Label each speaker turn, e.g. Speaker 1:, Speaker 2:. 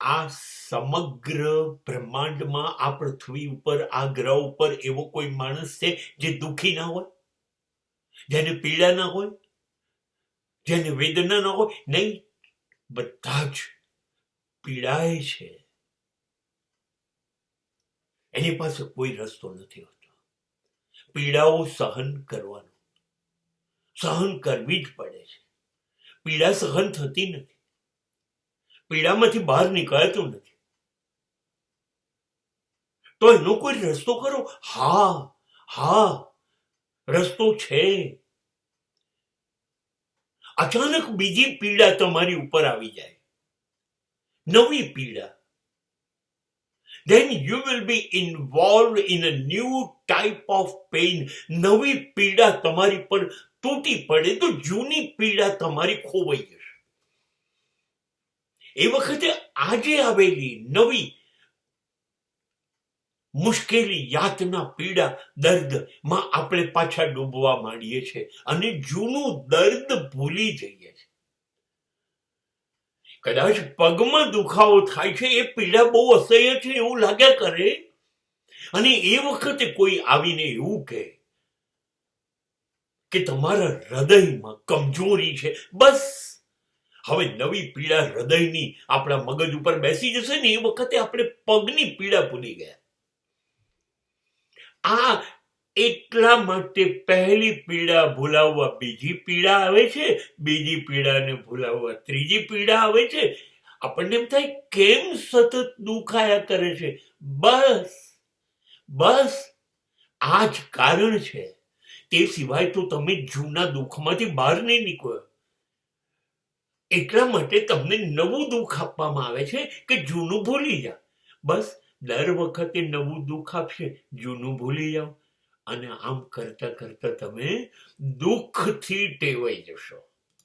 Speaker 1: આ સમગ્ર બ્રહ્માંડમાં આ પૃથ્વી ઉપર આ ગ્રહ ઉપર એવો કોઈ માણસ છે જે દુઃખી ના હોય, જેને પીડા ના હોય, જેને વેદના ના હોય? નહીં, બધા જ પીડાય છે. એની પાસે કોઈ રસ્તો નથી હોતો. પીડાઓ સહન કરવાનો, સહન કરવી જ પડે છે. પીડા સહન થતી નથી, પીડામાંથી બહાર નીકળતું નથી. તો એનો કોઈ રસ્તો કરો. હા હા, રસ્તો છે. અચાનક બીજી પીડા તમારી ઉપર આવી જાય, નવી પીડા, then you will be involved in a new type of pain. નવી પીડા તમારી પર તૂટી પડે તો જૂની પીડા તમારી ખોવાઈ જશે. એ વખતે આજે આવેલી નવી મુશ્કેલી, યાતના, પીડા, દર્દમાં આપણે પાછા ડૂબવા માંડીએ છીએ અને જૂનું દર્દ ભૂલી જઈએ છીએ. કદાચ પગમાં દુખાવો થાય છે, એ પીડા બહુ અસહ્ય છે એવું લાગ્યા કરે, અને એ વખતે કોઈ આવીને એવું કહે કે તમારા હૃદયમાં કમજોરી છે, બસ હવે નવી પીડા હૃદયની આપણા મગજ ઉપર બેસી જશે ને, એ વખતે આપણે પગની પીડા ભૂલી ગયા. આ એટલા માટે પહેલી પીડા ભૂલાવવા બીજી પીડા આવે છે, બીજી પીડાને ભૂલાવવા ત્રીજી પીડા આવે છે. આપણને એમ થાય કેમ સતત દુખાયા કરે છે? બસ બસ આ જ કારણ છે. તે સિવાય તો તમે જૂના દુઃખમાંથી બહાર નહીં નીકળો. એટલા માટે તમને નવું દુઃખ આપવામાં આવે છે કે જૂનું ભૂલી જાઓ. બસ દર વખતે નવું દુઃખ આપશે, જૂનું ભૂલી જાઓ, અને આમ કરતા કરતા તમે દુઃખથી ટેવાઈ જશો.